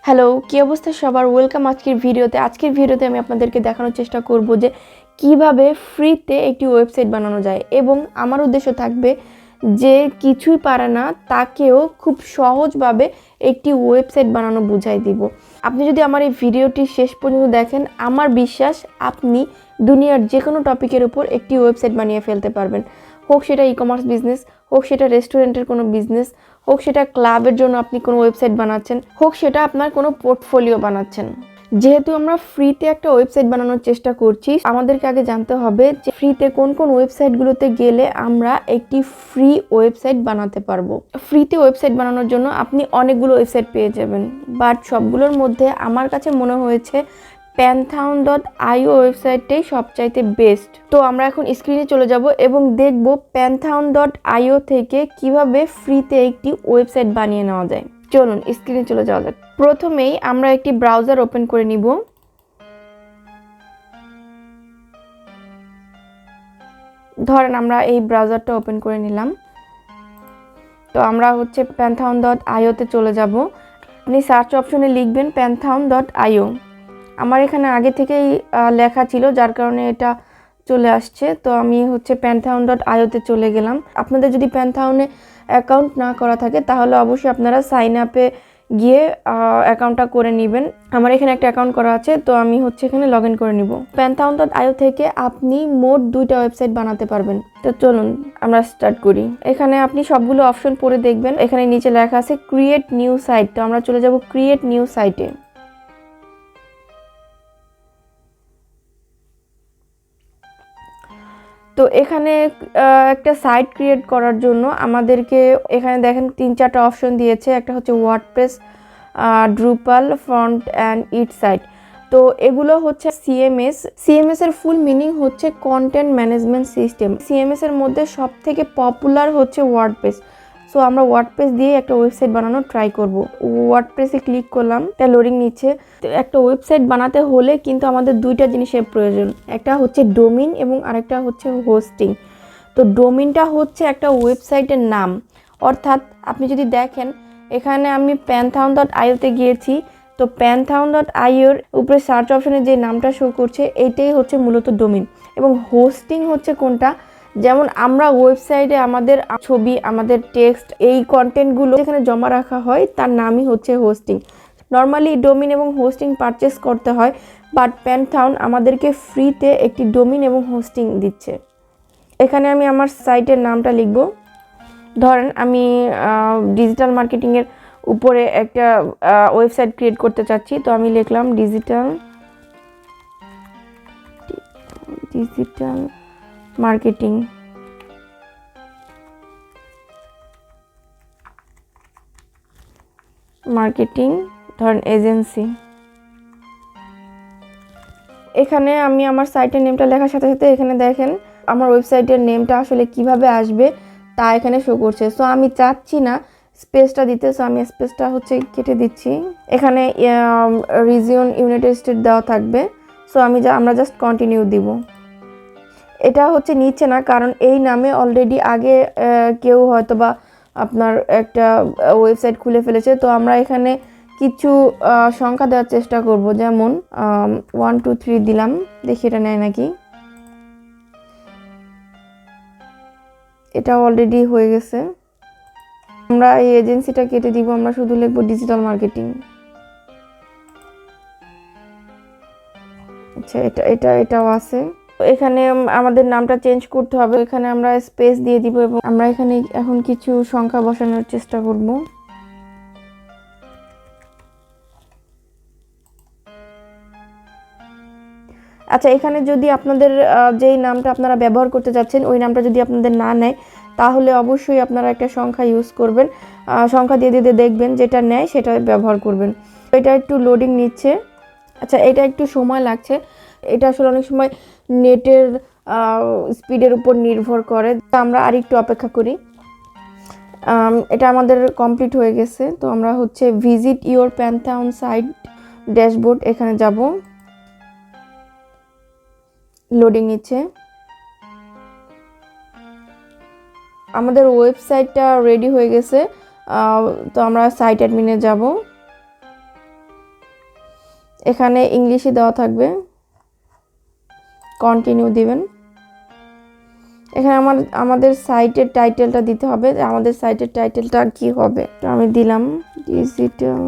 Hello, কি অবস্থা সবার? ওয়েলকাম আজকের ভিডিওতে। আজকের ভিডিওতে আমি আপনাদেরকে দেখানোর চেষ্টা করব যে কিভাবে ফ্রিতে একটি ওয়েবসাইট বানানো যায়, এবং আমার উদ্দেশ্য থাকবে যে কিছুই পারে না তাকেও খুব সহজভাবে একটি ওয়েবসাইট বানানো বুঝাই দিব। আপনি যদি আমার এই ভিডিওটি শেষ পর্যন্ত দেখেন, আমার বিশ্বাস আপনি দুনিয়ার যে কোনো টপিকের উপর একটি ওয়েবসাইট বানিয়ে ফেলতে পারবেন। হোক সেটা ই কমার্স বিজনেস, হোক সেটা রেস্টুরেন্টের কোনো বিজনেস, হোক সেটা ক্লাবের জন্য আপনি কোনো ওয়েবসাইট বানাচ্ছেন, হোক সেটা আপনার কোনো পোর্টফোলিও বানাচ্ছেন। যেহেতু আমরা ফ্রিতে একটা ওয়েবসাইট বানানোর চেষ্টা করছি, আমাদেরকে আগে জানতে হবে যে ফ্রিতে কোন কোন ওয়েবসাইটগুলোতে গেলে আমরা একটি ফ্রি ওয়েবসাইট বানাতে পারবো। ফ্রিতে ওয়েবসাইট বানানোর জন্য আপনি অনেকগুলো ওয়েবসাইট পেয়ে যাবেন, বাট সবগুলোর মধ্যে আমার কাছে মনে হয়েছে pantheon.io ওয়েবসাইটটাই সবচাইতে বেস্ট। তো আমরা এখন স্ক্রিনে চলে যাব এবং দেখব pantheon.io থেকে কিভাবে ফ্রিতে একটি ওয়েবসাইট বানিয়ে নেওয়া যায়। চলুন স্ক্রিনে চলে যাওয়া যাক। প্রথমেই আমরা একটি ব্রাউজার ওপেন করে নিব। ধরেন আমরা এই ব্রাউজারটা ওপেন করে নিলাম। তো আমরা হচ্ছে pantheon.io তে চলে যাব। আপনি সার্চ অপশনে লিখবেন pantheon.io। আমার এখানে আগে থেকেই লেখা ছিল, যার কারণে এটা চলে আসছে। তো আমি হচ্ছে pantheon.io তে চলে গেলাম। আপনাদের যদি প্যান্থাউনে অ্যাকাউন্ট না করা থাকে তাহলে অবশ্যই আপনারা সাইন আপে গিয়ে অ্যাকাউন্টটা করে নেবেন। আমার এখানে একটা অ্যাকাউন্ট করা আছে, তো আমি হচ্ছে এখানে লগ ইন করে নিব। pantheon.io থেকে আপনি মোট 2টা ওয়েবসাইট বানাতে পারবেন। তো চলুন আমরা স্টার্ট করি। এখানে আপনি সবগুলো অপশন পড়ে দেখবেন, এখানে নিচে লেখা আছে ক্রিয়েট নিউ সাইট। তো আমরা চলে যাব ক্রিয়েট নিউ সাইটে। তো এখানে একটা সাইট ক্রিয়েট করার জন্য আমাদেরকে এখানে দেখেন 3-4টা অপশন দিয়েছে। একটা হচ্ছে WordPress, Drupal, front and it site. তো এগুলো হচ্ছে সিএমএস এর ফুল মিনিং হচ্ছে কন্টেন্ট ম্যানেজমেন্ট সিস্টেম। সিএমএস এর মধ্যে সব থেকে পপুলার হচ্ছে ওয়ার্ডপ্রেস। সো আমরা ওয়ার্ডপ্রেস দিয়ে একটা ওয়েবসাইট বানানো ট্রাই করব। ওয়ার্ডপ্রেসে ক্লিক করলাম, এটা লোডিং নিচ্ছে। একটা ওয়েবসাইট বানাতে হলে কিন্তু আমাদের 2টা জিনিসের প্রয়োজন, একটা হচ্ছে ডোমিন এবং আরেকটা হচ্ছে হোস্টিং। তো ডোমিনটা হচ্ছে একটা ওয়েবসাইটের নাম, অর্থাৎ আপনি যদি দেখেন এখানে আমি pantheon.io তে গিয়েছি। তো pantheon.io এর উপরে সার্চ অপশনে যে নামটা শো করছে এইটাই হচ্ছে মূলত ডোমিন। এবং হোস্টিং হচ্ছে কোনটা, যেমন আমরা ওয়েবসাইটে আমাদের ছবি, আমাদের টেক্সট, এই কন্টেন্টগুলো যেখানে জমা রাখা হয় তার নামই হচ্ছে হোস্টিং। নর্মালি ডোমিন এবং হোস্টিং পারচেস করতে হয়, বাট প্যান্থাউন আমাদেরকে ফ্রিতে একটি ডোমিন এবং হোস্টিং দিচ্ছে। এখানে আমি আমার সাইটের নামটা লিখব। ধরেন আমি ডিজিটাল মার্কেটিংয়ের উপরে একটা ওয়েবসাইট ক্রিয়েট করতে চাচ্ছি। তো আমি লিখলাম ডিজিটাল মার্কেটিং। ধরেন এজেন্সি। এখানে আমি আমার সাইটের নেমটা লেখার সাথে সাথে এখানে দেখেন আমার ওয়েবসাইটের নেমটা আসলে কিভাবে আসবে তা এখানে শো করছে। সো আমি চাচ্ছি না স্পেসটা দিতে, সো আমি স্পেসটা হচ্ছে কেটে দিচ্ছি। এখানে রিজিয়ন ইউনাইটেড স্টেট দেওয়া থাকবে। সো আমরা জাস্ট কন্টিনিউ দিব। এটা হচ্ছে নিচ্ছে না, কারণ এই নামে অলরেডি আগে কেউ হয়তো বা আপনার একটা ওয়েবসাইট খুলে ফেলেছে। তো আমরা এখানে কিছু সংখ্যা দেওয়ার চেষ্টা করব, যেমন 1 2 3 দিলাম, দেখি এটা নেয় নাকি। এটা অলরেডি হয়ে গেছে। আমরা এই এজেন্সিটা কেটে দিব, আমরা শুধু লিখব ডিজিটাল মার্কেটিং। আচ্ছা, এটাও আছে। এখানে আমাদের নামটা চেঞ্জ করতে হবে, এখানে আমরা স্পেস দিয়ে দিব এবং আমরা এখানে এখন কিছু সংখ্যা বসানোর চেষ্টা করব। আচ্ছা, এখানে যদি আপনাদের যেই নামটা আপনারা ব্যবহার করতে যাচ্ছেন ওই নামটা যদি আপনাদের না নেয় তাহলে অবশ্যই আপনারা একটা সংখ্যা ইউজ করবেন। সংখ্যা দিয়ে দিয়ে দেখবেন যেটা নেয় সেটা ব্যবহার করবেন। এটা একটু লোডিং নিচ্ছে। আচ্ছা, এটা একটু সময় লাগছে। এটা আসলে অনেক সময় নেটের স্পিডের উপর নির্ভর করে। আমরা আরেকটু অপেক্ষা করি। এটা আমাদের কমপ্লিট হয়ে গেছে। তো আমরা হচ্ছে ভিজিট ইওর প্যান্থাউন সাইট ড্যাশবোর্ড এখানে যাব। লোডিং নিচ্ছে। আমাদের ওয়েবসাইটটা রেডি হয়ে গেছে। তো আমরা সাইট অ্যাডমিনে যাব। এখানে ইংলিশে দেওয়া থাকবে, কন্টিনিউ দিবেন। এখানে আমাদের সাইটের টাইটেলটা দিতে হবে, আমাদের সাইটের টাইটেলটা কি হবে। তো আমি দিলাম digital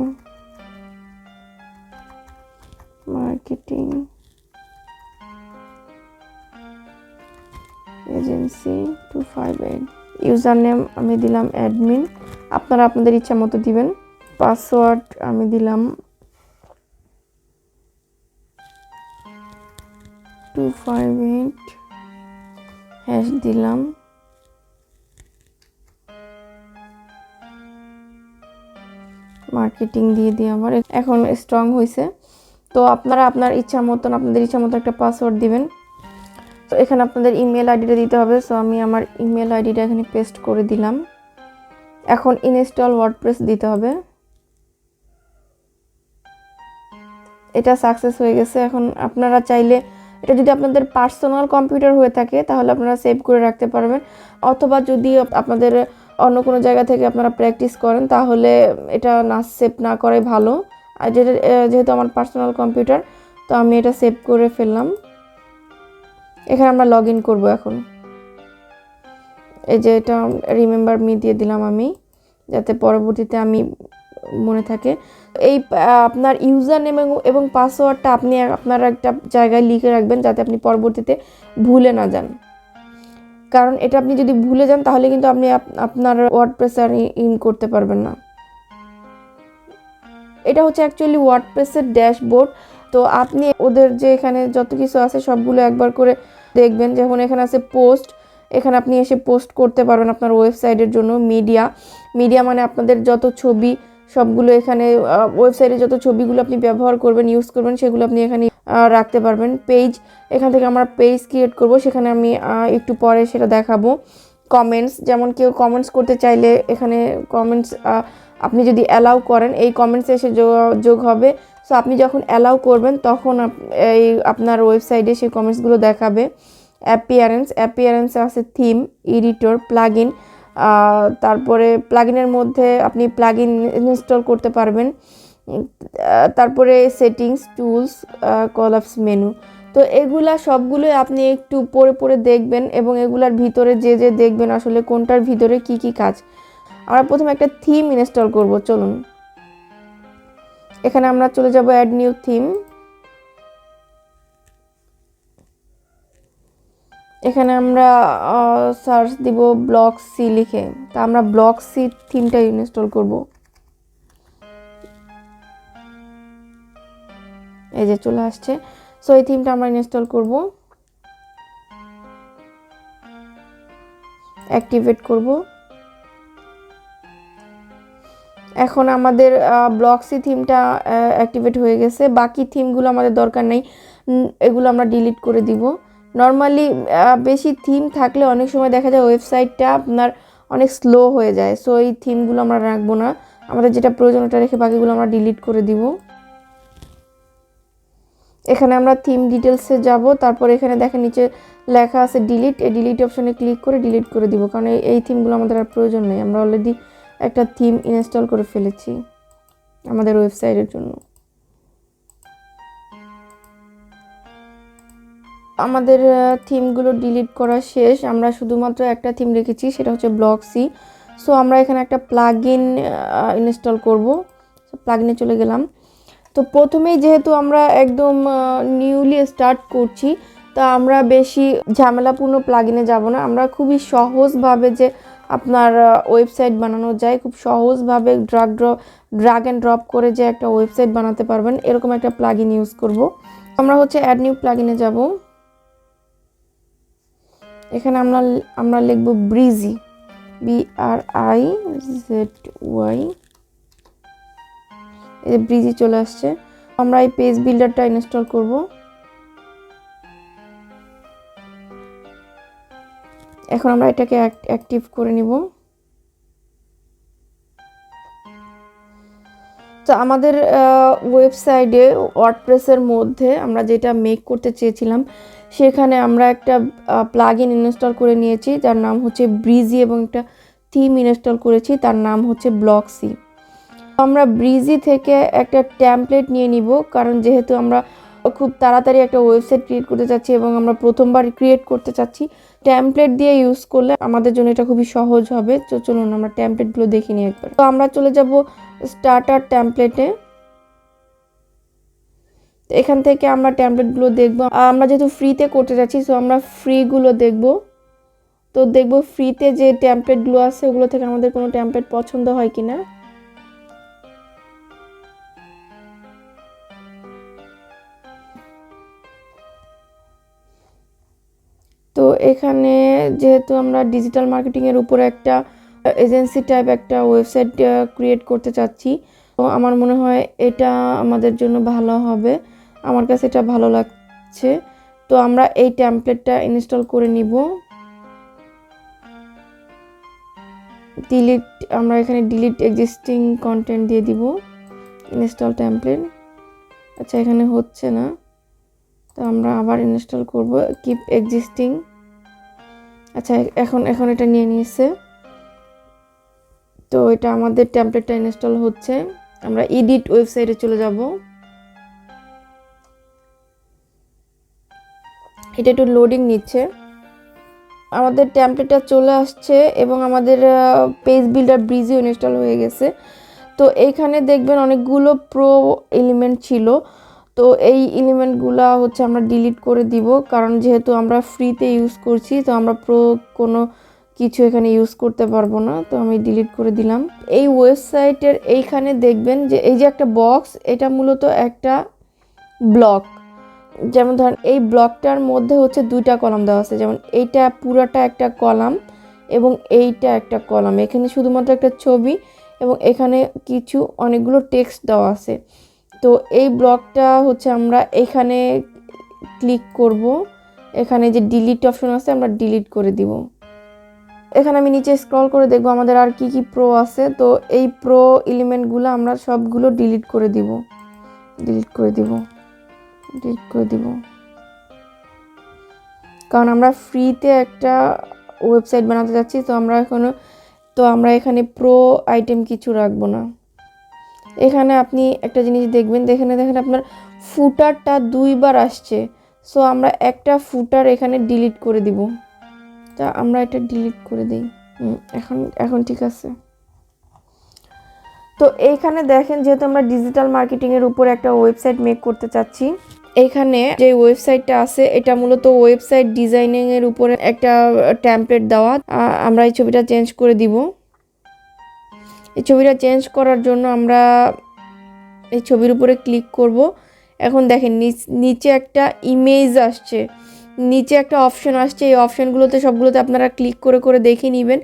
marketing agency 258। User name আমি দিলাম অ্যাডমিন, আপনারা আপনাদের ইচ্ছা মতো দিবেন। পাসওয়ার্ড আমি দিলাম 258, হ্যাশ দিলাম। মার্কেটিং দিয়ে দিই আমার। এখন স্ট্রং হয়েছে। তো আপনারা আপনাদের ইচ্ছা মতন একটা পাসওয়ার্ড দিবেন। তো এখানে আপনাদের ইমেল আইডিটা দিতে হবে। সো আমি আমার ইমেল আইডিটা এখানে পেস্ট করে দিলাম। এখন ইনস্টল ওয়ার্ডপ্রেস দিতে হবে। এটা সাকসেস হয়ে গেছে। এখন আপনারা চাইলে এটা যদি আপনাদের পার্সোনাল কম্পিউটার হয়ে থাকে তাহলে আপনারা সেভ করে রাখতে পারবেন, অথবা যদি আপনাদের অন্য কোনো জায়গা থেকে আপনারা প্র্যাকটিস করেন তাহলে এটা না সেভ না করাই ভালো। আর যেহেতু আমার পার্সোনাল কম্পিউটার, তো আমি এটা সেভ করে ফেললাম। এখানে আমরা লগ ইন করবো। এখন এই যে এটা রিমেম্বার মি দিয়ে দিলাম আমি, যাতে পরবর্তীতে আমি মনে থাকে। এই আপনার ইউজার নেম এবং পাসওয়ার্ডটা আপনারা একটা জায়গায় লিখে রাখবেন, যাতে আপনি পরবর্তীতে ভুলে না যান। কারণ এটা আপনি যদি ভুলে যান তাহলে কিন্তু আপনি আপনার ওয়ার্ডপ্রেস আর ইন করতে পারবেন না। এটা হচ্ছে অ্যাকচুয়ালি ওয়ার্ডপ্রেসের ড্যাশবোর্ড। তো আপনি ওদের যে এখানে যত কিছু আছে সবগুলো একবার করে দেখবেন। যেমন এখানে আছে পোস্ট, এখানে আপনি এসে পোস্ট করতে পারবেন আপনার ওয়েবসাইটের জন্য। মিডিয়া মানে আপনাদের যত ছবি সবগুলো এখানে, ওয়েবসাইটে যত ছবিগুলো আপনি ব্যবহার করবেন, ইউজ করবেন, সেগুলো আপনি এখানে রাখতে পারবেন। পেজ, এখান থেকে আমরা পেজ ক্রিয়েট করব, সেখানে আমি একটু পরে সেটা দেখাবো। কমেন্টস, যেমন কেউ কমেন্টস করতে চাইলে এখানে কমেন্টস আপনি যদি অ্যালাউ করেন এই কমেন্টস এসে যোগ হবে। সো আপনি যখন অ্যালাউ করবেন তখন এই আপনার ওয়েবসাইটে সেই কমেন্টসগুলো দেখাবে। অ্যাপিয়ারেন্স আছে থিম, এডিটর, প্লাগইন। তারপরে প্লাগইনের মধ্যে আপনি প্লাগইন ইনস্টল করতে পারবেন। তারপরে সেটিংস, টুলস, কলাপস মেনু। তো এগুলা সবগুলোই আপনি একটু পড়ে দেখবেন, এবং এগুলার ভিতরে যে দেখবেন আসলে কোনটার ভিতরে কি কাজ। আমরা প্রথমে একটা থিম ইনস্টল করব। চলুন এখানে আমরা চলে যাব অ্যাড নিউ থিম। এখানে আমরা সার্চ দিব ব্লক সি লিখে। তা আমরা ব্লক সি থিমটা ইনস্টল করব। এই যে চলে আসছে। সো এই থিমটা আমরা ইনস্টল করব, অ্যাক্টিভেট করব। এখন আমাদের ব্লক সি থিমটা অ্যাক্টিভেট হয়ে গেছে। বাকি থিমগুলো আমাদের দরকার নেই, এগুলো আমরা ডিলিট করে দিব। নর্মালি বেশি থিম থাকলে অনেক সময় দেখা যায় ওয়েবসাইটটা আপনার অনেক স্লো হয়ে যায়। সো এই থিমগুলো আমরা রাখবো না, আমাদের যেটা প্রয়োজন ওটা রেখে বাকিগুলো আমরা ডিলিট করে দিব। এখানে আমরা থিম ডিটেলসে যাব, তারপর এখানে দেখেন নিচে লেখা আছে ডিলিট। এই ডিলিট অপশনে ক্লিক করে ডিলিট করে দিব, কারণ এই থিমগুলো আমাদের আর প্রয়োজন নেই। আমরা অলরেডি একটা থিম ইনস্টল করে ফেলেছি আমাদের ওয়েবসাইটের জন্য। আমাদের থিমগুলো ডিলিট করা শেষ। আমরা শুধুমাত্র একটা থিম রেখেছি, সেটা হচ্ছে ব্লক সি। সো আমরা এখানে একটা প্লাগইন ইনস্টল করব। প্লাগইনে চলে গেলাম। তো প্রথমেই যেহেতু আমরা একদম নিউলি স্টার্ট করছি, তা আমরা বেশি ঝামেলাপূর্ণ প্লাগইনে যাব না। আমরা খুবই সহজভাবে যে আপনার ওয়েবসাইট বানানো যায়, খুব সহজভাবে ড্রাগ অ্যান্ড ড্রপ করে যে একটা ওয়েবসাইট বানাতে পারবেন, এরকম একটা প্লাগইন ইউজ করব। আমরা হচ্ছে অ্যাড নিউ প্লাগইনে যাব। এখানে আমরা লিখব ব্রিজি, BRIZY। এই ব্রিজি চলে আসছে। আমরা এই পেজ বিল্ডারটা ইনস্টল করব। এখন আমরা এটাকে অ্যাক্টিভ করে নিব। তো আমাদের ওয়েবসাইটে ওয়ার্ডপ্রেসের মধ্যে আমরা যেটা মেক করতে চেয়েছিলাম সেখানে আমরা একটা প্লাগইন ইনস্টল করে নিয়েছি যার নাম হচ্ছে ব্রিজি, এবং একটা থিম ইনস্টল করেছি তার নাম হচ্ছে ব্লক সি। আমরা ব্রিজি থেকে একটা টেমপ্লেট নিয়ে নিব, কারণ যেহেতু আমরা খুব তাড়াতাড়ি একটা ওয়েবসাইট ক্রিয়েট করতে চাচ্ছি এবং আমরা প্রথমবার ক্রিয়েট করতে চাচ্ছি, টেমপ্লেট দিয়ে ইউজ করলে আমাদের জন্য এটা খুবই সহজ হবে। তো চলুন আমরা টেমপ্লেটগুলো দেখে নিই একবার। তো আমরা চলে যাব স্টার্টার টেমপ্লেটে। এখান থেকে আমরা টেমপ্লেটগুলো দেখব। আমরা যেহেতু ফ্রিতে করতে যাচ্ছি, সো আমরা ফ্রিগুলো দেখব। তো দেখব ফ্রিতে যে টেমপ্লেটগুলো আছে ওগুলো থেকে আমাদের কোনো টেমপ্লেট পছন্দ হয় কিনা। তো এখানে যেহেতু আমরা ডিজিটাল মার্কেটিংয়ের উপরে একটা এজেন্সি টাইপ একটা ওয়েবসাইট ক্রিয়েট করতে চাচ্ছি, তো আমার মনে হয় এটা আমাদের জন্য ভালো হবে। আমার কাছে এটা ভালো লাগছে। তো আমরা এই টেমপ্লেটটা ইনস্টল করে নিব। আমরা এখানে ডিলিট এক্সিস্টিং কন্টেন্ট দিয়ে দিব। Install template. আচ্ছা, এখানে হচ্ছে না, তো আমরা আবার ইনস্টল করব। Keep existing. আচ্ছা, এখন এটা নিয়ে নিয়েছে। তো এটা আমাদের টেমপ্লেটটা ইনস্টল হচ্ছে। আমরা এডিট ওয়েবসাইটে চলে যাব। এটা একটু লোডিং নিচ্ছে। আমাদের টেমপ্লেটটা চলে আসছে এবং আমাদের পেজ বিল্ডার ব্রিজিও ইনস্টল হয়ে গেছে। তো এইখানে দেখবেন অনেকগুলো প্রো এলিমেন্ট ছিল। তো এই এলিমেন্টগুলো হচ্ছে আমরা ডিলিট করে দিব, কারণ যেহেতু আমরা ফ্রিতে ইউজ করছি, তো আমরা প্রো কোনো কিছু এখানে ইউজ করতে পারবো না। তো আমি ডিলিট করে দিলাম। এই ওয়েবসাইটের এইখানে দেখবেন যে এই যে একটা বক্স, এটা মূলত একটা ব্লক। যেমন ধরেন এই ব্লকটার মধ্যে হচ্ছে দুইটা কলাম দেওয়া আছে, যেমন এইটা পুরাটা একটা কলাম এবং এইটা একটা কলাম। এখানে শুধুমাত্র একটা ছবি এবং এখানে কিছু অনেকগুলো টেক্সট দেওয়া আছে। তো এই ব্লকটা হচ্ছে আমরা এখানে ক্লিক করব। এখানে যে ডিলিট অপশন আছে আমরা ডিলিট করে দিব। এখানে আমি নিচে স্ক্রল করে দেখব আমাদের আর কি কি প্রো আছে। তো এই প্রো এলিমেন্টগুলো আমরা সবগুলো ডিলিট করে দিব। কারণ আমরা ফ্রিতে একটা ওয়েবসাইট বানাতে যাচ্ছি, তো আমরা এখানে প্রো আইটেম কিছু রাখবো না। এখানে আপনি একটা জিনিস দেখবেন, দেখেন আপনার ফুটারটা দুইবার আসছে। সো আমরা একটা ফুটার এখানে ডিলিট করে দিব। তা আমরা এটা ডিলিট করে দিই। এখন ঠিক আছে। তো এইখানে দেখেন, যেহেতু আমরা ডিজিটাল মার্কেটিংয়ের উপর একটা ওয়েবসাইট মেক করতে চাচ্ছি, এইখানে যে ওয়েবসাইটটা আছে এটা মূলত ওয়েবসাইট ডিজাইনিংয়ের উপরে একটা টেমপ্লেট দেওয়া। আমরা এই ছবিটা চেঞ্জ করে দিব। এই ছবিটা চেঞ্জ করার জন্য আমরা এই ছবির উপরে ক্লিক করব। এখন দেখেন নিচে একটা ইমেজ আসছে, নিচে একটা অপশন আসছে। এই অপশনগুলোতে সবগুলোতে আপনারা ক্লিক করে করে দেখে নেবেন।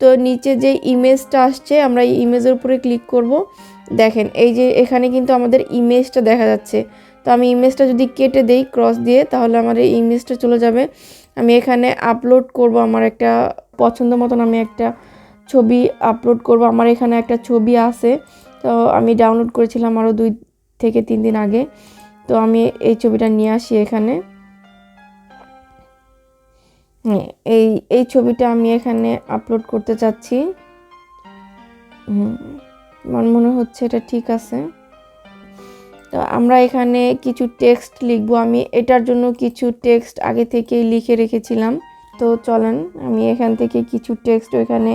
তো নিচে যে ইমেজটা আসছে আমরা এই ইমেজের উপরে ক্লিক করব। দেখেন এই যে এখানে কিন্তু আমাদের ইমেজটা দেখা যাচ্ছে। তো আমি ইমেজটা যদি কেটে দেই ক্রস দিয়ে, তাহলে আমার এই ইমেজটা চলে যাবে। আমি এখানে আপলোড করব আমার একটা পছন্দ মতন, আমি একটা ছবি আপলোড করব। আমার এখানে একটা ছবি আছে, তো আমি ডাউনলোড করেছিলাম আরও 2 থেকে 3 দিন আগে। তো আমি এই ছবিটা নিয়ে আসি এখানে। এই ছবিটা আমি এখানে আপলোড করতে চাচ্ছি। আমার মনে হচ্ছে এটা ঠিক আছে। তো আমরা এখানে কিছু টেক্সট লিখবো। আমি এটার জন্য কিছু টেক্সট আগে থেকেই লিখে রেখেছিলাম। তো চলেন আমি এখান থেকে কিছু টেক্সট এখানে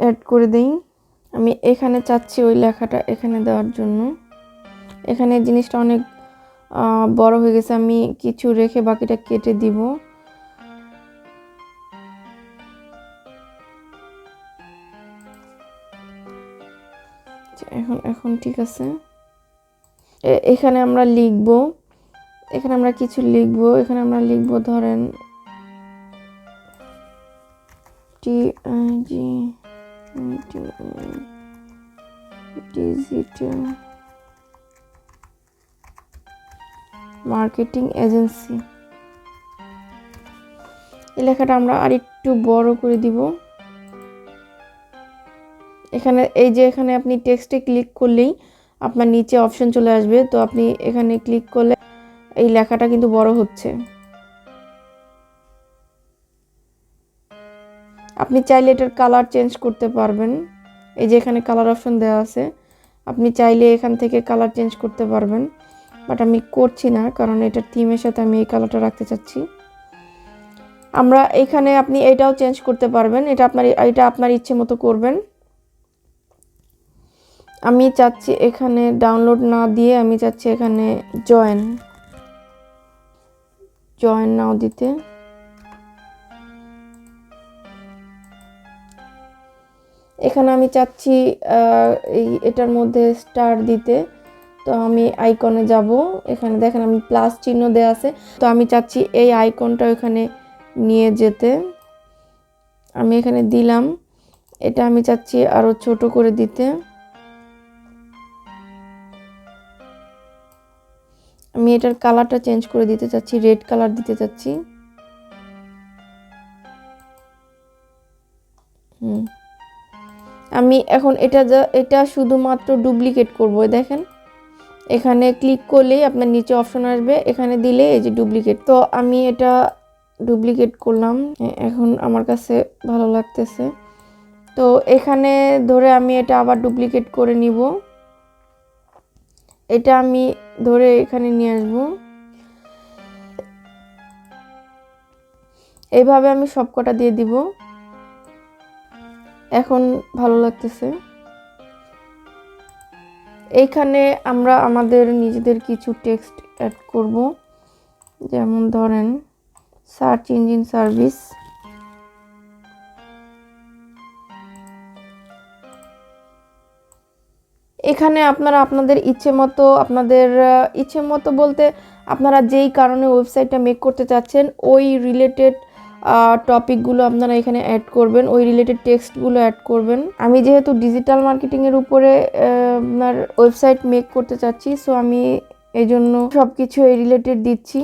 অ্যাড করে দিই। আমি এখানে চাচ্ছি ওই লেখাটা এখানে দেওয়ার জন্য। এখানে জিনিসটা অনেক বড় হয়ে গেছে, আমি কিছু রেখে বাকিটা কেটে দিব। এখন ঠিক আছে। এখানে আমরা লিখব, এখানে আমরা কিছু লিখব। এখানে আমরা লিখব ধরেন ডিজিটাল মার্কেটিং এজেন্সি। এই লেখাটা আমরা আরেকটু বড় করে দিব। এখানে আপনি টেক্সটে ক্লিক করলেই আপনার নিচে অপশন চলে আসবে। তো আপনি এখানে ক্লিক করলে এই লেখাটা কিন্তু বড় হচ্ছে। আপনি চাইলে এটার কালার চেঞ্জ করতে পারবেন। এই যে এখানে কালার অপশন দেওয়া আছে, আপনি চাইলে এখান থেকে কালার চেঞ্জ করতে পারবেন, বাট আমি করছি না কারণ এটার থিমের সাথে আমি এই কালারটা রাখতে চাচ্ছি। আমরা এখানে আপনি এটাও চেঞ্জ করতে পারবেন, এটা আপনার ইচ্ছে মতো করবেন। আমি চাচ্ছি এখানে ডাউনলোড না দিয়ে আমি চাচ্ছি এখানে জয়েন নাও দিতে। এখানে আমি চাচ্ছি এটার মধ্যে স্টার দিতে, তো আমি আইকনে যাব, এখানে দেখেন আমি প্লাস চিহ্ন দেওয়া আছে, তো আমি চাচ্ছি এই আইকনটা এখানে নিয়ে যেতে। আমি এখানে দিলাম, এটা আমি চাচ্ছি আরো ছোট করে দিতে। আমি এটার কালারটা চেঞ্জ করে দিতে চাচ্ছি, রেড কালার দিতে চাচ্ছি। আমি এখন এটা শুধুমাত্র ডুপ্লিকেট করব। দেখেন এখানে ক্লিক করলেই আপনার নিচে অপশন আসবে, এখানে দিলে এই যে ডুপ্লিকেট, তো আমি এটা ডুপ্লিকেট করলাম। এখন আমার কাছে ভালো লাগতেছে, তো এখানে ধরে আমি এটা আবার ডুপ্লিকেট করে নিব। এটা আমি ধরে এখানে নিয়ে আসব, এইভাবে আমি সবকটা দিয়ে দিব। এখন ভালো লাগতেছে। এইখানে আমরা আমাদের নিজেদের কিছু টেক্সট অ্যাড করব, যেমন ধরেন সার্চ ইঞ্জিন সার্ভিস। এখানে আপনারা আপনাদের ইচ্ছে মতো বলতে আপনারা যেই কারণে ওয়েবসাইটটা মেক করতে চাচ্ছেন ওই রিলেটেড টপিকগুলো আপনারা এখানে অ্যাড করবেন, ওই রিলেটেড টেক্সটগুলো অ্যাড করবেন। আমি যেহেতু ডিজিটাল মার্কেটিংয়ের উপরে আপনার ওয়েবসাইট মেক করতে চাচ্ছি, সো আমি এই জন্য সব কিছু এই রিলেটেড দিচ্ছি।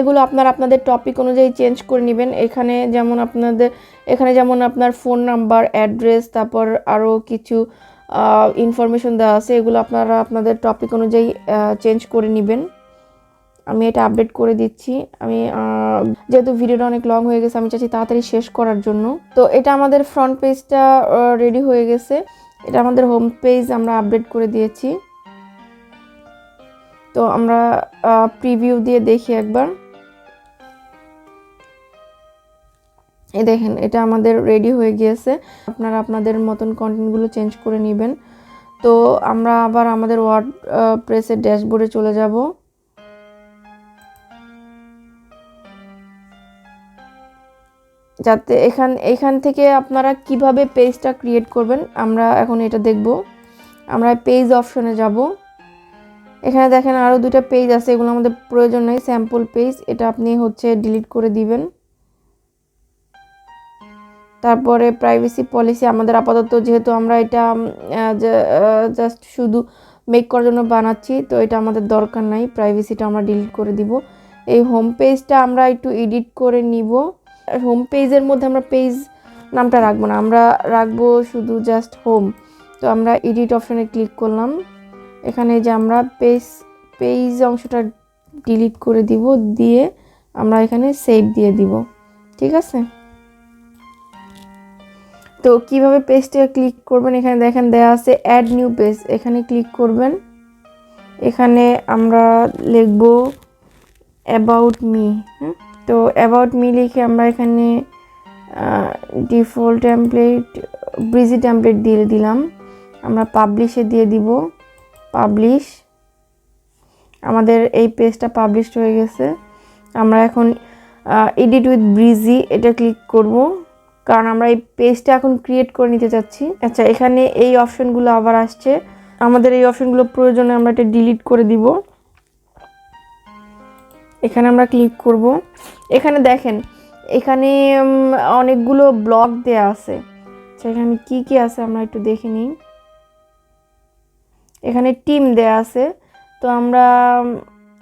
এগুলো আপনাদের টপিক অনুযায়ী চেঞ্জ করে নেবেন। এখানে যেমন আপনার ফোন নাম্বার, অ্যাড্রেস, তারপর আরও কিছু ইনফরমেশন দেওয়া আছে, এগুলো আপনারা আপনাদের টপিক অনুযায়ী চেঞ্জ করে নেবেন। আমি এটা আপডেট করে দিচ্ছি। আমি যেহেতু ভিডিওটা অনেক লং হয়ে গেছে, আমি চাচ্ছি তাড়াতাড়ি শেষ করার জন্য। তো এটা আমাদের ফ্রন্ট পেজটা রেডি হয়ে গেছে, এটা আমাদের হোম পেজ আমরা আপডেট করে দিয়েছি। তো আমরা প্রিভিউ দিয়ে দেখি একবার। এই দেখেন এটা আমাদের রেডি হয়ে গিয়েছে। আপনারা আপনাদের মতন কন্টেন্টগুলো চেঞ্জ করে নেবেন। তো আমরা আবার আমাদের ওয়ার্ডপ্রেসের ড্যাশবোর্ডে চলে যাব। যাতে এখান থেকে আপনারা কিভাবে পেজটা ক্রিয়েট করবেন আমরা এখন এটা দেখব। আমরা পেজ অপশনে যাব। এখানে দেখেন আরও দুটো পেজ আছে, এগুলো আমাদের প্রয়োজন নেই, স্যাম্পল পেজ, এটা আপনি ডিলিট করে দিবেন। তারপরে প্রাইভেসি পলিসি, আমাদের আপাতত যেহেতু আমরা এটা জাস্ট শুধু মেক করার জন্য বানাচ্ছি, তো এটা আমাদের দরকার নাই, প্রাইভেসিটা আমরা ডিলিট করে দিব। এই হোম পেজটা আমরা একটু এডিট করে নিব। হোম পেজের মধ্যে আমরা পেজ নামটা রাখবো না, আমরা রাখবো শুধু জাস্ট হোম। তো আমরা এডিট অপশনে ক্লিক করলাম, এখানে যে আমরা পেজ অংশটা ডিলিট করে দিব, দিয়ে আমরা এখানে সেভ দিয়ে দিব। ঠিক আছে, তো কিভাবে পেজটা ক্লিক করবেন, এখানে দেখেন দেয়া আছে অ্যাড নিউ পেজ, এখানে ক্লিক করবেন। এখানে আমরা লিখব অ্যাবাউট মি। তো অ্যাবাউট মি লিখে আমরা এখানে ডিফল্ট টেমপ্লেট, ব্রিজি টেমপ্লেট দিয়ে দিলাম। আমরা পাবলিশে দিয়ে দিব পাবলিশ। আমাদের এই পেজটা পাবলিশড হয়ে গেছে। আমরা এখন এডিট উইথ ব্রিজি এটা ক্লিক করব, কারণ আমরা এই পেজটা এখন ক্রিয়েট করে নিতে চাচ্ছি। আচ্ছা, এখানে এই অপশনগুলো আবার আসছে, আমাদের এই অপশনগুলো প্রয়োজনে আমরা এটা ডিলিট করে দিব। এখানে আমরা ক্লিক করব। এখানে দেখেন এখানে অনেকগুলো ব্লক দেয়া আছে। সেখানে কি কি আছে আমরা একটু দেখে নিই। এখানে টিম দেয়া আছে, তো আমরা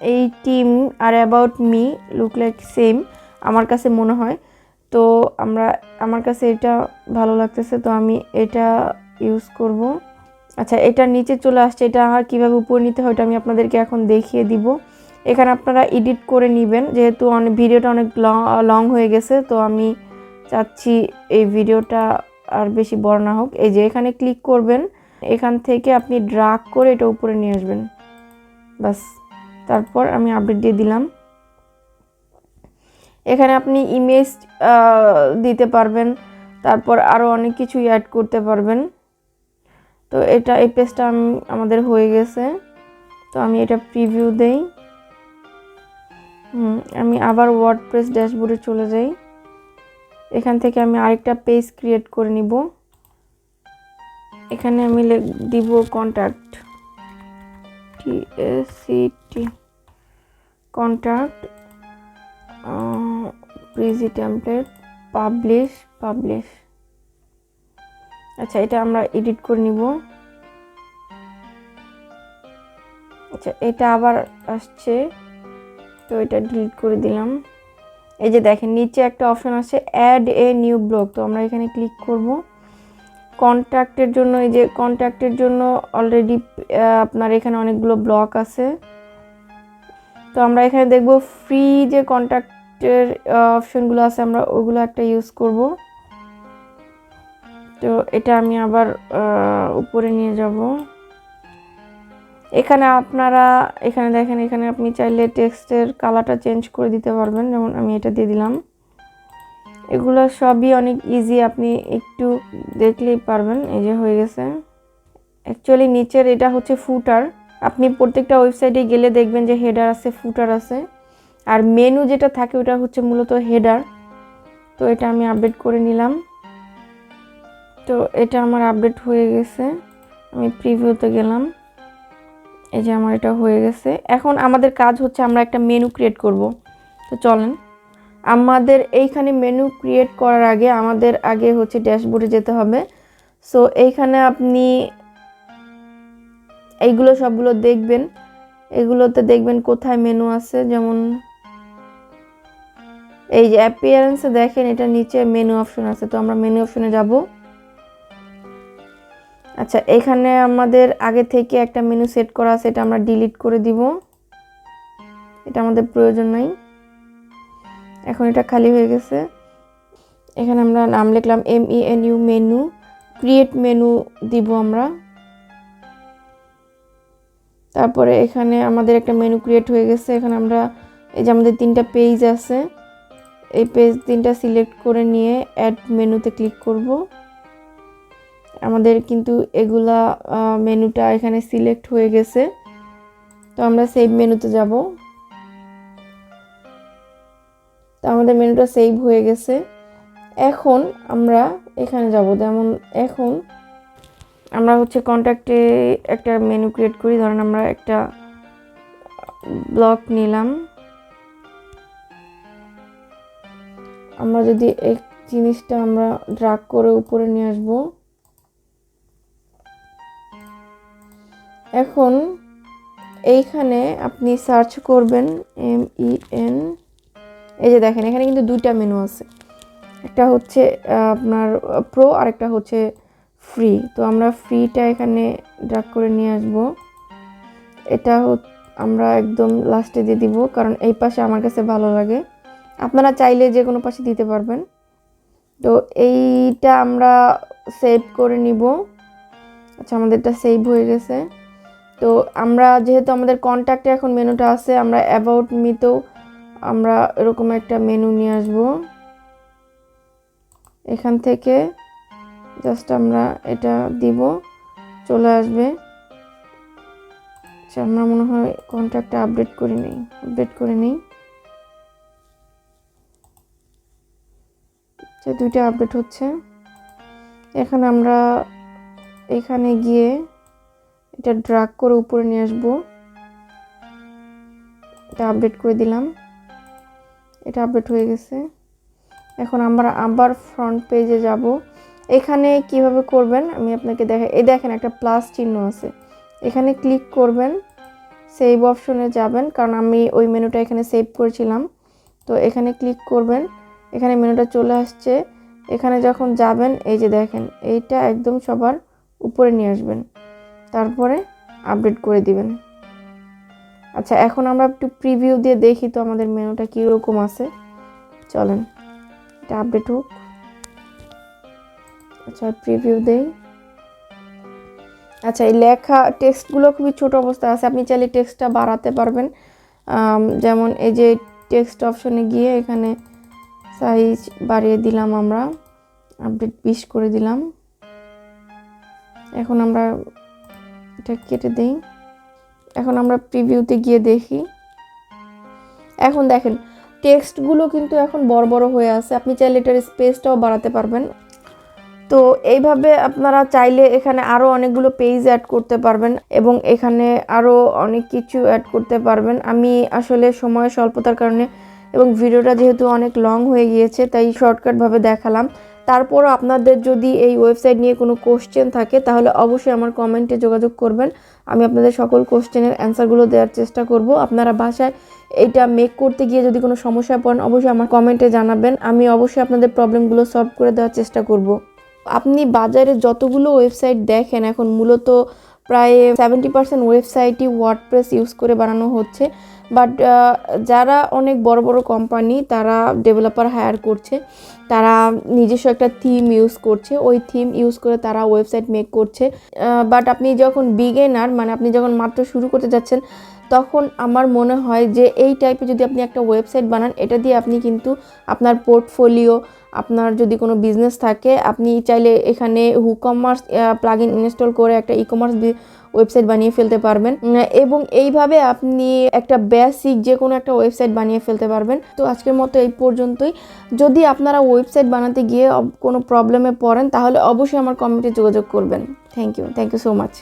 এই টিম আর about me look like same আমার কাছে মনে হয়। তো আমার কাছে এটা ভালো লাগতেছে, তো আমি এটা ইউজ করব। আচ্ছা, এটা নিচে চলে আসছে, এটা কীভাবে উপরে নিতে হয় এটা আমি আপনাদেরকে এখন দেখিয়ে দিব। এখানে আপনারা এডিট করে নেবেন, যেহেতু ভিডিওটা অনেক লং হয়ে গেছে, তো আমি চাচ্ছি এই ভিডিওটা আর বেশি বড় না হোক। এই যে এখানে ক্লিক করবেন, এখান থেকে আপনি ড্রাগ করে এটা উপরে নিয়ে আসবেন, বাস। তারপর আমি আপডেট দিয়ে দিলাম। এখানে আপনি ইমেজ দিতে পারবেন, তারপর আরও অনেক কিছু অ্যাড করতে পারবেন। তো এই পেজটা আমাদের হয়ে গেছে, তো আমি এটা প্রিভিউ দেই। আমি আবার ওয়ার্ডপ্রেস ড্যাশবোর্ডে চলে যাই। এখান থেকে আমি আরেকটা পেজ ক্রিয়েট করে নিব। এখানে আমি দিব contact, TACT contact, Prezi template, publish. আচ্ছা, এটা আমরা এডিট করে নিব। আচ্ছা, এটা আবার আসছে, তো এটা ডিলিট করে দিলাম। এই যে দেখেন নিচে একটা অপশন আছে অ্যাড এ নিউ ব্লগ, তো আমরা এখানে ক্লিক করব। কন্ট্যাক্টের জন্য, এই যে কন্ট্যাক্টের জন্য অলরেডি আপনার এখানে অনেকগুলো ব্লক আছে, তো আমরা এখানে দেখব ফ্রি যে কন্ট্যাক্টের অপশনগুলো আছে, আমরা ওগুলো একটা ইউজ করব। তো এটা আমি আবার উপরে নিয়ে যাব। এখানে আপনারা দেখেন, এখানে আপনি চাইলে টেক্সটের কালারটা চেঞ্জ করে দিতে পারবেন, যেমন আমি এটা দিয়ে দিলাম। এগুলো সবই অনেক ইজি, আপনি একটু দেখলেই পারবেন। এই যে হয়ে গেছে। অ্যাকচুয়ালি নিচের এটা হচ্ছে ফুটার, আপনি প্রত্যেকটা ওয়েবসাইটে গেলে দেখবেন যে হেডার আছে, ফুটার আছে, আর মেনু যেটা থাকে ওটা হচ্ছে মূলত হেডার। তো এটা আমি আপডেট করে নিলাম। তো এটা আমার আপডেট হয়ে গেছে, আমি প্রিভিউতে গেলাম। এই যে আমার এটা হয়ে গেছে। এখন আমাদের কাজ হচ্ছে আমরা একটা মেনু ক্রিয়েট করব। তো চলেন, আমাদের এইখানে মেনু ক্রিয়েট করার আগে আমাদের হচ্ছে ড্যাশবোর্ডে যেতে হবে। সো এইখানে আপনি এইগুলো সবগুলো দেখবেন, এগুলোতে দেখবেন কোথায় মেনু আছে, যেমন এই যে অ্যাপিয়ারেন্সে দেখেন এটা নিচে মেনু অপশন আছে, তো আমরা মেনু অপশনে যাব। আচ্ছা, এখানে আমাদের আগে থেকে একটা মেনু সেট করা আছে, এটা আমরা ডিলিট করে দিব, এটা আমাদের প্রয়োজন নাই। এখন এটা খালি হয়ে গেছে। এখানে আমরা নাম লিখলাম MENU, মেনু, ক্রিয়েট মেনু দিব আমরা। তারপরে এখানে আমাদের একটা মেনু ক্রিয়েট হয়ে গেছে। এখানে আমরা এই যে আমাদের 3টা পেজ আছে, এই পেজ 3টা সিলেক্ট করে নিয়ে অ্যাড মেনুতে ক্লিক করব। আমাদের কিন্তু এগুলা মেনুটা এখানে সিলেক্ট হয়ে গেছে, তো আমরা সেভ মেনুতে যাব। তো আমাদের মেনুটা সেভ হয়ে গেছে। এখন আমরা এখানে যাব, যেমন এখন আমরা হচ্ছে কন্ট্যাক্টে একটা মেনু ক্রিয়েট করি। ধরেন আমরা একটা ব্লক নিলাম, আমরা যদি এই জিনিসটা আমরা ড্রাগ করে উপরে নিয়ে আসব। এখন এইখানে আপনি সার্চ করবেন MEN। এই যে দেখেন এখানে কিন্তু 2টা মেনু আছে, একটা হচ্ছে আপনার প্রো আর একটা হচ্ছে ফ্রি। তো আমরা ফ্রিটা এখানে ড্রাগ করে নিয়ে আসব। এটা আমরা একদম লাস্টে দিয়ে দিব, কারণ এই পাশে আমার কাছে ভালো লাগে, আপনারা চাইলে যে কোনো পাশে দিতে পারবেন। তো এইটা আমরা সেভ করে নিব। আচ্ছা, আমাদেরটা সেভ হয়ে গেছে। তো আমরা যেহেতু আমাদের কন্ট্যাক্টে এখন মেনুটা আছে, আমরা অ্যাবাউট মিতেও আমরা এরকম একটা মেনু নিয়ে আসব। এখান থেকে জাস্ট আমরা এটা দিব, চলে আসবে। আচ্ছা, আমরা মনে হয় কন্ট্যাক্টটা আপডেট করে নিই। যে 2টা আপডেট হচ্ছে। এখন আমরা এখানে গিয়ে এটা ড্রাগ করে উপরে নিয়ে আসব। এটা আপডেট করে দিলাম, এটা আপডেট হয়ে গেছে। এখন আমরা আবার ফ্রন্ট পেজে যাব। এখানে কিভাবে করবেন আমি আপনাকে দেখাই। এই দেখেন একটা প্লাস চিহ্ন আছে, এখানে ক্লিক করবেন, সেভ অপশনে যাবেন, কারণ আমি ওই মেনুটা এখানে সেভ করেছিলাম। তো এখানে ক্লিক করবেন, এখানে মেনুটা চলে আসছে। এখানে যখন যাবেন এই যে দেখেন এইটা একদম সবার উপরে নিয়ে আসবেন, তারপরে আপডেট করে দিবেন। আচ্ছা, এখন আমরা একটু প্রিভিউ দিয়ে দেখি তো আমাদের মেনুটা কীরকম আছে। চলেন এটা আপডেট হোক। আচ্ছা, প্রিভিউ দেই। আচ্ছা, এই লেখা টেক্সটগুলো খুবই ছোট অবস্থায় আছে, আপনি চাইলে টেক্সটটা বাড়াতে পারবেন। যেমন এই যে টেক্সট অপশনে গিয়ে এখানে সাইজ বাড়িয়ে দিলাম, আমরা আপডেট 20 করে দিলাম। এখন আমরা এটা কেটে দেই। এখন আমরা প্রিভিউতে গিয়ে দেখি। এখন দেখেন টেক্সটগুলো কিন্তু এখন বড় বড় হয়ে আছে, আপনি চাইলে এটার স্পেসটাও বাড়াতে পারবেন। তো এইভাবে আপনারা চাইলে এখানে আরও অনেকগুলো পেজ অ্যাড করতে পারবেন এবং এখানে আরও অনেক কিছু অ্যাড করতে পারবেন। আমি আসলে সময়ের স্বল্পতার কারণে এবং ভিডিওটা যেহেতু অনেক লং হয়ে গিয়েছে তাই শর্টকাটভাবে দেখালাম। তারপরও আপনাদের যদি এই ওয়েবসাইট নিয়ে কোনো কোশ্চেন থাকে তাহলে অবশ্যই আমার কমেন্টে যোগাযোগ করবেন, আমি আপনাদের সকল কোশ্চেনের অ্যান্সারগুলো দেওয়ার চেষ্টা করব। আপনারা বাসায় এইটা মেক করতে গিয়ে যদি কোনো সমস্যায় পড়েন অবশ্যই আমার কমেন্টে জানাবেন, আমি অবশ্যই আপনাদের প্রবলেমগুলো সলভ করে দেওয়ার চেষ্টা করব। আপনি বাজারে যতগুলো ওয়েবসাইট দেখেন এখন মূলত প্রায় 70% ওয়েবসাইটই ওয়ার্ডপ্রেস ইউজ করে বানানো হচ্ছে। বাট যারা অনেক বড় বড় কোম্পানি তারা ডেভেলপার হায়ার করছে, তারা নিজস্ব একটা থিম ইউজ করছে, ওই থিম ইউজ করে তারা ওয়েবসাইট মেক করছে। বাট আপনি যখন বিগিনার মানে আপনি যখন মাত্র শুরু করতে যাচ্ছেন তখন আমার মনে হয় যে এই টাইপের যদি আপনি একটা ওয়েবসাইট বানান, এটা দিয়ে আপনি কিন্তু আপনার পোর্টফোলিও, আপনার যদি কোনো বিজনেস থাকে আপনি চাইলে এখানে WooCommerce প্লাগইন ইনস্টল করে একটা ই-কমার্স ওয়েবসাইট বানিয়ে ফেলতে পারবেন এবং এইভাবে আপনি একটা বেসিক যে কোনো একটা ওয়েবসাইট বানিয়ে ফেলতে পারবেন। তো আজকের মতো এই পর্যন্তই। যদি আপনারা ওয়েবসাইট বানাতে গিয়ে কোনো প্রবলেমে পড়েন তাহলে অবশ্যই আমার কমেন্টে যোগাযোগ করবেন। Thank you so much.